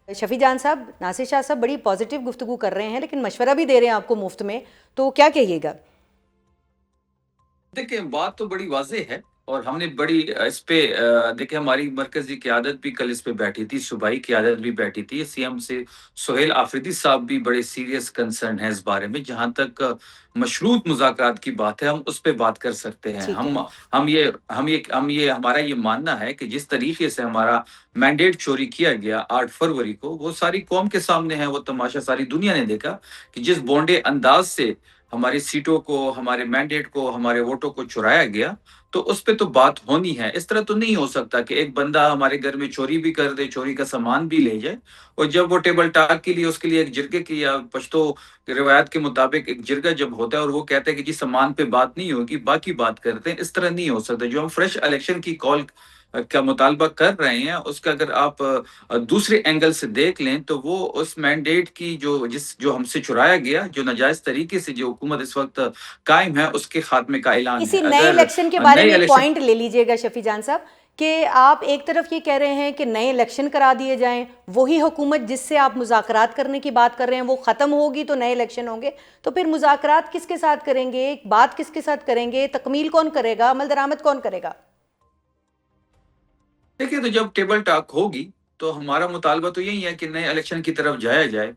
शफी जान साहब, नासिर शाह साहब बड़ी पॉजिटिव गुफ्तगू कर रहे हैं, लेकिन मशवरा भी दे रहे हैं आपको मुफ्त में, तो क्या कहिएगा? देखिए, बात तो बड़ी वाज़ेह है और हमने बड़ी इस पे देखिए हमारी मरकज़ी क़यादत भी कल इस पे बैठी थी, सूबाई क़यादत भी बैठी थी। सीएम से सुहेल आफरीदी साहब भी बड़े सीरियस कंसर्न हैं इस बारे में। जहाँ तक मशरूत मुज़ाकरात की बात है, हम उस पे बात कर सकते हैं। ठीक है। हम ये हमारा ये मानना है कि जिस तरीके से हमारा मैंडेट चोरी किया गया 8 फरवरी को, वो सारी कौम के सामने है, वो तमाशा सारी दुनिया ने देखा कि जिस भोंडे अंदाज़ से हमारी सीटों को, हमारे मैंडेट को, हमारे वोटों को चुराया गया, तो उस पे तो बात होनी है। इस तरह तो नहीं हो सकता कि एक बंदा हमारे घर में चोरी भी कर दे, चोरी का सामान भी ले जाए और जब वो टेबल टॉक के लिए उसके लिए एक जिरगे की या पश्तो रिवायत के मुताबिक एक जिरगा जब होता है और वो कहता है कि जी सामान पे बात नहीं होगी, बाकी बात करते हैं, इस तरह नहीं हो सकता। जो हम फ्रेश इलेक्शन की कॉल का मुतालबा कर रहे हैं, उसका अगर आप दूसरे एंगल से देख लें, तो वो उस मैंडेट की जो हमसे चुराया गया, जो नाजायज़ तरीके से जो हुकूमत इस वक़्त कायम है, उसके खात्मे का ऐलान है। इसी नए अगर इलेक्शन के बारे नए में एक इलेक्शन पॉइंट ले लीजिएगा शफी जान साहब, कि आप एक तरफ ये कह रहे हैं कि नए इलेक्शन करा दिए जाएं, वही हुकूमत जिससे आप मुज़ाकरात करने की बात कर रहे हैं वो ख़त्म होगी तो नए इलेक्शन होंगे, तो फिर मुज़ाकरात किसके साथ करेंगे, बात किसके साथ करेंगे, तकमील कौन करेगा, अमल दरामद कौन करेगा? देखिए, तो जब टेबल टॉक होगी, तो हमारा मुतालबा तो यही है कि नए इलेक्शन की तरफ जाया जाए।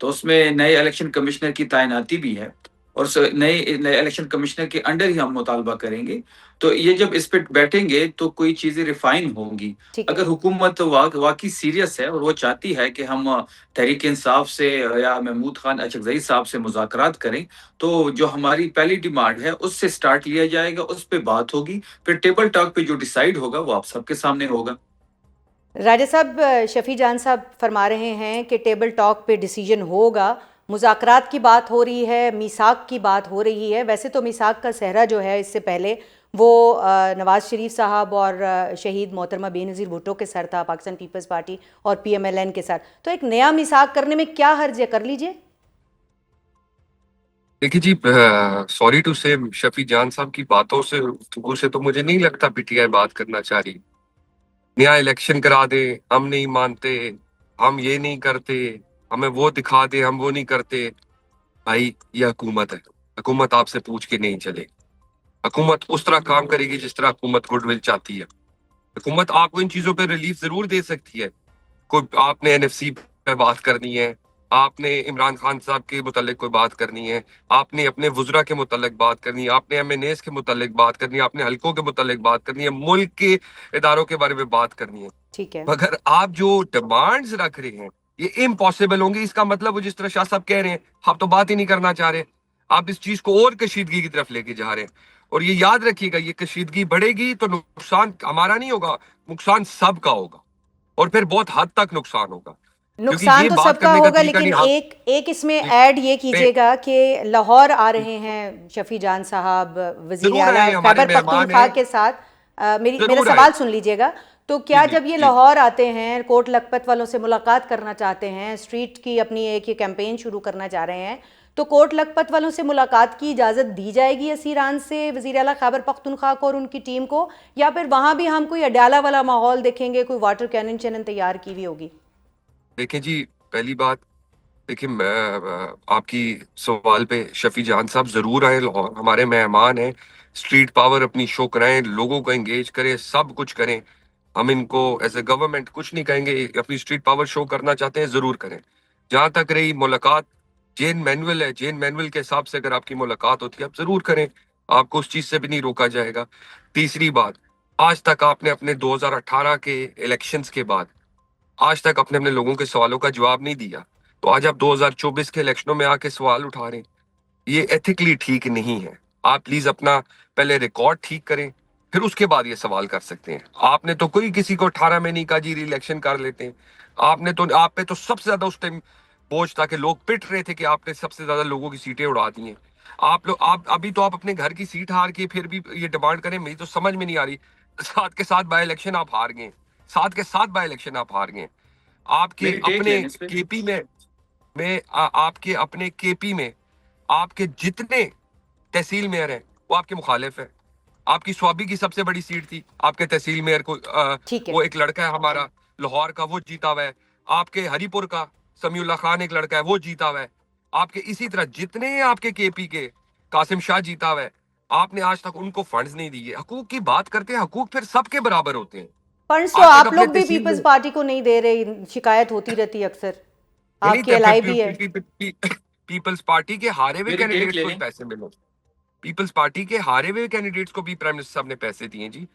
तो उसमें नए इलेक्शन कमिश्नर की तैनाती भी है और स नए नए इलेक्शन कमिश्नर के अंडर ही हम मुतालबा करेंगे। तो ये जब इस पे बैठेंगे, तो कोई चीज़ें रिफ़ाइन होंगी। ठीक है। अगर हुकूमत वाक़ई सीरियस है और वो चाहती है कि हम तहरीक-ए-इंसाफ से या महमूद खान अचकज़ई साहब से मुज़ाकरात करें, तो जो हमारी पहली डिमांड है, उससे स्टार्ट लिया जाएगा, उस पे बात होगी। फिर टेबल टॉक पे जो डिसाइड होगा, वो आप सबके सामने होगा। राजा साहब, शफी जान साहब फरमा रहे हैं कि टेबल टॉक पे डिसीजन होगा, मुज़ाकरात की बात हो रही है, मीसाक की बात हो रही है। वैसे तो मीसाक का सहरा जो है इससे पहले वो नवाज़ शरीफ साहब और शहीद मोहतरमा बेनज़ीर भुट्टो के सर था, पाकिस्तान पीपल्स पार्टी और PMLN के साथ। तो एक नया मीसाक करने में क्या हर्ज है, कर लीजिए। देखिए जी, सॉरी टू से शफी जान साहब की बातों से गुफ्तगू से तो मुझे नहीं लगता पीटीआई बात करना चाह रही। नया इलेक्शन करा दे, हम नहीं मानते, हम ये नहीं करते, हमें वो दिखा दे, हम वो नहीं करते। भाई, ये हुकूमत है। हुकूमत आपसे पूछ के नहीं चले। हुकूमत उस तरह काम करेगी जिस तरह हुकूमत गुडविल चाहती है। हुकूमत आपको इन चीजों पे रिलीफ जरूर दे सकती है। कोई आपने एनएफसी पे बात करनी है, आपने इमरान खान साहब के मुतालिक कोई बात करनी है, आपने अपने वुजरा के मुतालिक बात करनी है, आपने एमएनएस के मुतालिक बात करनी है, आपने हलकों के मुतालिक बात करनी है, मुल्क के इदारों के बारे में बात करनी है। ठीक है। मगर आप जो डिमांड्स रख रहे हैं, ये इम्पॉसिबल होंगी। इसका मतलब वो जिस तरह शाह साहब कह रहे हैं, आप तो बात ही नहीं करना चाह रहे। आप इस चीज को और कशीदगी की तरफ लेके जा रहे हैं। और ये याद रखिएगा, ये कशीदगी बढ़ेगी तो नुकसान हमारा नहीं होगा, नुकसान सबका होगा। और फिर बहुत हद तक नुकसान होगा, क्योंकि नुकसान ये तो बात सबका करने का होगा, तरीका लेकिन नहीं। हाँ, एक एक इसमें जी, ऐड ये पे- कीजिएगा कि लाहौर आ रहे हैं शफी जान साहब, वजीर जरूर आला आए, हमारे खैबर मेहमान पख्तूनख्वा हैं। के साथ। मेरा जरूर आए। सवाल सुन लीजिएगा। तो जी क्या जी जब ये जी। लाहौर आते हैं, कोट लखपत वालों से मुलाकात करना चाहते हैं, स्ट्रीट की अपनी एक ये कैंपेन शुरू करना चाह रहे हैं, तो कोट लखपत वालों से मुलाकात की इजाज़त दी जाएगी असीरान से वजीर आला खैबर पख्तूनख्वा को और उनकी टीम को, या फिर वहाँ भी हम कोई अड्याला वाला माहौल देखेंगे, कोई वाटर कैनन चैनन तैयार की हुई होगी? देखें जी, पहली बात, देखिए मैं आपकी सवाल पे शफी जान साहब जरूर आए लाहौर, हमारे मेहमान हैं। स्ट्रीट पावर अपनी शो कराएं, लोगों को एंगेज करें, सब कुछ करें। हम इनको एज ए गवर्नमेंट कुछ नहीं कहेंगे। अपनी स्ट्रीट पावर शो करना चाहते हैं, जरूर करें। जहां तक रही मुलाकात, जेन मैनुअल है, जेन मैनुअल के हिसाब से अगर आपकी मुलाकात होती है, आप जरूर करें। आपको उस चीज से भी नहीं रोका जाएगा। तीसरी बात, आज तक आपने अपने 2018 के इलेक्शंस के बाद आज तक अपने अपने लोगों के सवालों का जवाब नहीं दिया। तो आज आप 2024 के इलेक्शनों में आके सवाल उठा रहे हैं, ये एथिकली ठीक नहीं है। आप प्लीज अपना पहले रिकॉर्ड ठीक करें, फिर उसके बाद ये सवाल कर सकते हैं। आपने तो कोई किसी को 18 में नहीं कहा जी री-इलेक्शन कर लेते हैं। आपने तो, आप पे तो सबसे ज्यादा उस टाइम बोझ था कि लोग पिट रहे थे कि आपने सबसे ज्यादा लोगों की सीटें उड़ा दी हैं। आप लोग, आप अभी तो आप अपने घर की सीट हार के फिर भी ये डिमांड करें, मेरी तो समझ में नहीं आ रही। साथ के साथ बाई इलेक्शन आप हार गए, साथ के साथ बाई इलेक्शन आप हार गए। आपके मेरी टेक अपने लें इस पे। केपी में आपके अपने केपी में आपके जितने तहसील मेयर हैं, वो आपके मुखालिफ है। आपकी स्वाबी की सबसे बड़ी सीट थी, आपके तहसील मेयर को ठीक है। वो एक लड़का है हमारा लाहौर का, वो जीता हुआ है। आपके हरिपुर का समीउल्लाह खान एक लड़का है, वो जीता हुआ है। आपके इसी तरह जितने आपके केपी के कासिम शाह जीता हुआ है, आपने आज तक उनको फंड्स नहीं दिए। हकूक की बात करते हैं, हकूक फिर सबके बराबर होते हैं। फंड्स तो आज तक आप अपने लोग भी तहसील पीपल्स में पार्टी को नहीं दे रहे, शिकायत होती रहती है अक्सर, नहीं आपकी तो एलआई भी है। पीपल्स पार्टी के हारे हुए मेरी टेक कैंडिडेट्स ले को भी लें। पैसे मिले। पीपल्स पार्टी के हारे हुए कैंडिडेट्स को भी प्राइम मिनिस्टर साहब ने पैसे दिए जी।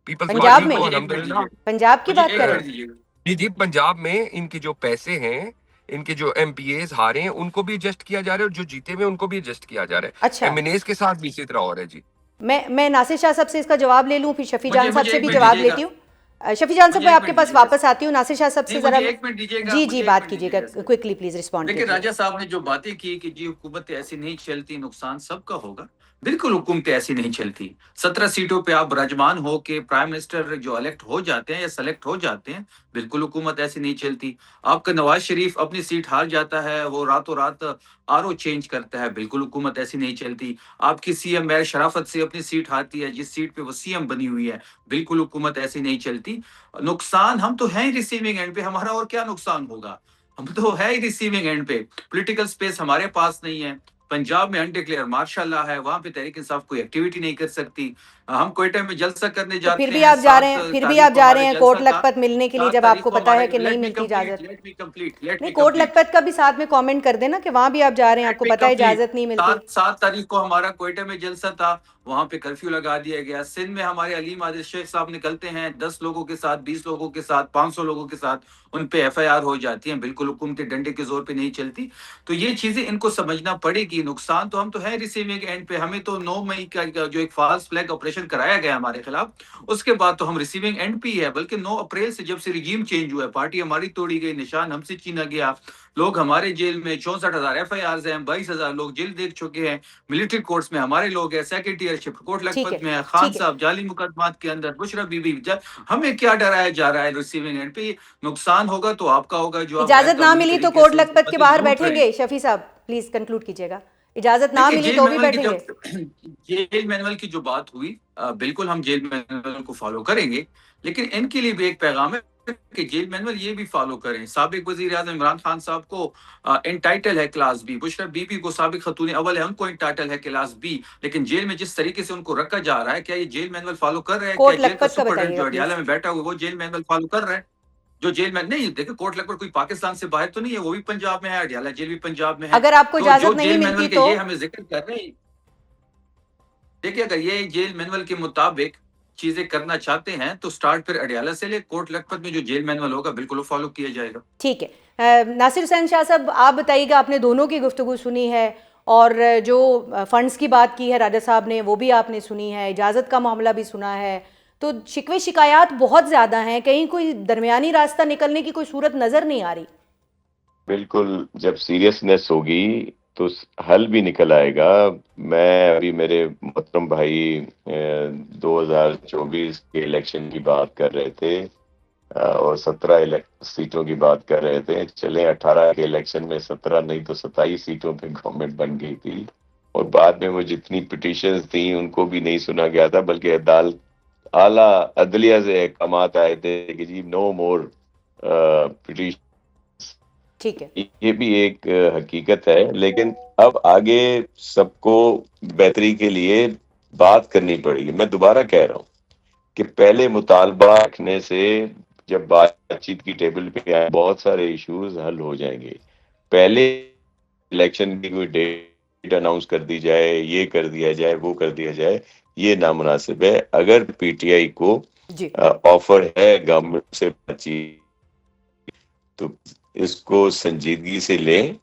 पीपल्स पंजाब पार्टी में? को मुझे एक मिनट अल्हम्दुलिल्लाह दीजिए, पंजाब की मुझे बात एक कर रहे मिनट हैं? दीजिए। जी जी, पंजाब में इनके जो पैसे हैं, इनके जो एमपीएस हारे हैं उनको भी एडजस्ट किया जा रहा है, और जो जीते हुए उनको भी एडजस्ट किया जा रहा है। अच्छा, एमएनएस के साथ भी इसी तरह हो रहा है जी। मैं नासिर शाह साहब से इसका जवाब ले लूं, फिर शफी मुझे जान साहब मुझे से एक भी मिनट जवाब दीजिएगा, लेती हूँ। शफी जान साहब मुझे मैं एक आपके मिनट पास दीजिएगा। वापस आती हूँ। नासिर शाह साहब नहीं, से जरा मुझे एक मिनट दीजिएगा, जी मुझे एक बात मिनट कीजिएगा, दीजिएगा सर। क्विकली प्लीज रिस्पॉन्ड देखिए, कीजिए। राजा साहब ने जो बातें की कि जी हुकूमत ऐसी नहीं चलती, नुकसान सबका होगा। बिल्कुल हुकूमतें ऐसी नहीं चलती। 17 सीटों पे आप विराजमान हो के प्राइम मिनिस्टर जो इलेक्ट हो जाते हैं या सेलेक्ट हो जाते हैं, बिल्कुल हुकूमत ऐसी नहीं चलती। आपका नवाज शरीफ अपनी सीट हार जाता है, वो रातों रात आरओ चेंज करता है, बिल्कुल हुकूमत ऐसी नहीं चलती। आपकी सीएम मेयर शराफत से अपनी सीट हारती है, जिस सीट पे वो सीएम बनी हुई है, बिल्कुल हुकूमत ऐसी नहीं चलती। नुकसान हम तो हैं ही रिसीविंग एंड पे, हमारा और क्या नुकसान होगा? हम तो है ही रिसीविंग एंड पे। पॉलिटिकल स्पेस हमारे पास नहीं है। पंजाब में अनडिक्लेयर मार्शल है, वहां पे तहरीक इंसाफ कोई एक्टिविटी नहीं कर सकती। हम क्वेटा में जलसा करने तो फिर जाते भी हैं, आप जा रहे 7 हैं, फिर भी तारीख आप को जा हमारे रहे हैं कोर्ट जलसा था। लखपत मिलने के लिए, 7 जब तारीख आपको को पता है हमारे कि नहीं मिलती इजाजत। लेट मी कंप्लीट लेट नहीं, मी कोर्ट कंप्लीट लखपत का भी साथ में कमेंट कर देना कि वहां भी आप जा रहे हैं, आपको पता है इजाजत नहीं मिलती। 7 तारीख को हमारा क्वेटा में जलसा था, वहां पे कर्फ्यू लगा दिया गया। सिंध में हमारे अलीम आदिल शेख साहब निकलते हैं 10 लोगों के साथ, 20 लोगों के साथ, 500 लोगों के साथ, उन पे एफआईआर हो जाती है। बिल्कुल हुकूमतें डंडे के जोर पे नहीं चलती। तो ये चीजें इनको समझना पड़ेगी। नुकसान तो हम तो है रिसीविंग एंड पे। हमें तो 9 मई का जो एक फॉल्स फ्लैग ऑपरेशन कराया गया हमारे खिलाफ, उसके बाद तो हम रिसीविंग एंड पे ही है। बल्कि 9 अप्रैल से जब से रिजीम चेंज हुआ है, पार्टी हमारी तोड़ी गई, निशान हमसे छीना गया, लोग हमारे जेल में 64,000 एफआईआर हैं, 22,000 लोग जेल देख चुके हैं, मिलिट्री कोर्ट्स में हमारे लोग हैं, सेक्रेटरीशिप कोर्ट ठीक लखपत है, में है, खान ठीक है। साहब जाली मुकदमात के अंदर, बुशरा बीबी हमें क्या डराया जा रहा है? रिसीविंग एंड पे नुकसान होगा तो आपका होगा, जो आप गैर इजाजत ना कानूनी मिली तो तरीके कोर्ट से लखपत के संपत्ति बाहर लूट रहे हैं। बैठेंगे? शफी साहब प्लीज कंक्लूड कीजिएगा। इजाजत ना देखिए, मिली जेल तो भी मैनुअल की बैठेंगे? जेल मैनुअल की जो बात हुई, बिल्कुल हम जेल मैनुअल को फॉलो करेंगे, लेकिन इनके लिए भी एक पैगाम है कि जेल मैनुअल ये भी फॉलो करें। साबिक वजीर आजम इमरान खान साहब को एंटाइटल है क्लास बी, बुशरा बीबी को साबिक खतून अव्वल है, उनको एंटाइटल है क्लास बी, लेकिन जेल में जिस तरीके से उनको रखा जा रहा है, क्या ये जेल मैनुअल फॉलो कर रहे हैं? क्या कोर्ट जेल का लखपत का सुपरडेंट बताइएगा जो प्लीज। अडियाला में बैठा हुआ वो जेल मैनुअल फॉलो कर रहा है? जो जेल में नहीं, देखिए कोर्ट लखपत कोई पाकिस्तान से बाहर तो नहीं है, वो भी पंजाब में है, अडियाला जेल भी पंजाब में है। अगर आपको तो इजाजत जो नहीं जेल मिलती मैनुअल के तो? ये हमें जिक्र कर रहे हैं, देखिए अगर ये जेल मैनुअल के मुताबिक चीजें करना चाहते हैं तो स्टार्ट फिर अडियाला से ले, कोर्ट लखपत में जो जेल मैनुअल होगा बिल्कुल फॉलो किया जाएगा। ठीक है। नासिर हुसैन शाह साहब आप बताइएगा, आपने दोनों की गुफ्तगू सुनी है, और जो फंड्स की बात की है राजा साहब ने वो भी आपने सुनी है, इजाज़त का मामला भी सुना है, तो शिकवे शिकायत बहुत ज़्यादा हैं, कहीं कोई दरमियानी रास्ता निकलने की कोई सूरत नज़र नहीं आ रही। बिल्कुल, जब सीरियसनेस होगी तो हल भी निकल आएगा। मैं अभी मेरे मोहतरम भाई 2024 के इलेक्शन की बात कर रहे थे और 17 सीटों की बात कर रहे थे। चले 18 के इलेक्शन में 17 नहीं तो 27 सीटों पे गवर्नमेंट बन गई थी, और बाद में वो जितनी पिटीशंस थी उनको भी नहीं सुना गया था, बल्कि अदालत आला अदलिया से अहकामात आए थे कि जी नो मोर पिटीशन। ठीक है, ये भी एक हकीकत है, लेकिन अब आगे सबको बेहतरी के लिए बात करनी पड़ेगी। मैं दोबारा कह रहा हूँ कि पहले मुतालबा रखने से जब बातचीत की टेबल पे आए बहुत सारे इश्यूज हल हो जाएंगे। पहले इलेक्शन की कोई डेट अनाउंस कर दी जाए, ये कर दिया जाए, वो कर दिया जाए, ये नामुनासिब है। अगर पीटीआई को जी ऑफर है गवर्नमेंट से बातचीत, तो इसको संजीदगी से लें।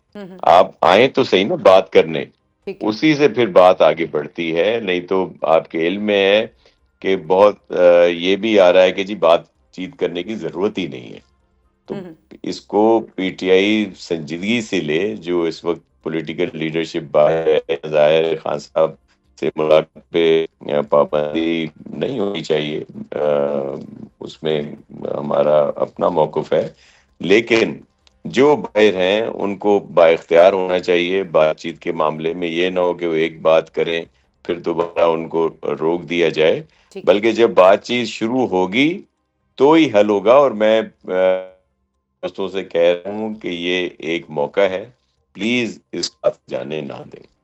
आप आए तो सही ना बात करने, ठीक है। उसी से फिर बात आगे बढ़ती है। नहीं तो आपके इल्म में है कि बहुत ये भी आ रहा है कि जी बातचीत करने की जरूरत ही नहीं है। तो इसको पीटीआई संजीदगी से ले। जो इस वक्त पॉलिटिकल लीडरशिप ज़ाहिर खान साहब से मुलाकात पे पाबंदी नहीं होनी चाहिए, उसमें हमारा अपना मौक़िफ़ है, लेकिन जो बाहर हैं उनको बाइख्तियार होना चाहिए बातचीत के मामले में। ये ना हो कि वो एक बात करें फिर दोबारा उनको रोक दिया जाए, बल्कि जब बातचीत शुरू होगी तो ही हल होगा। और मैं दोस्तों से कह रहा हूँ कि ये एक मौका है, प्लीज इस बात जाने ना दें।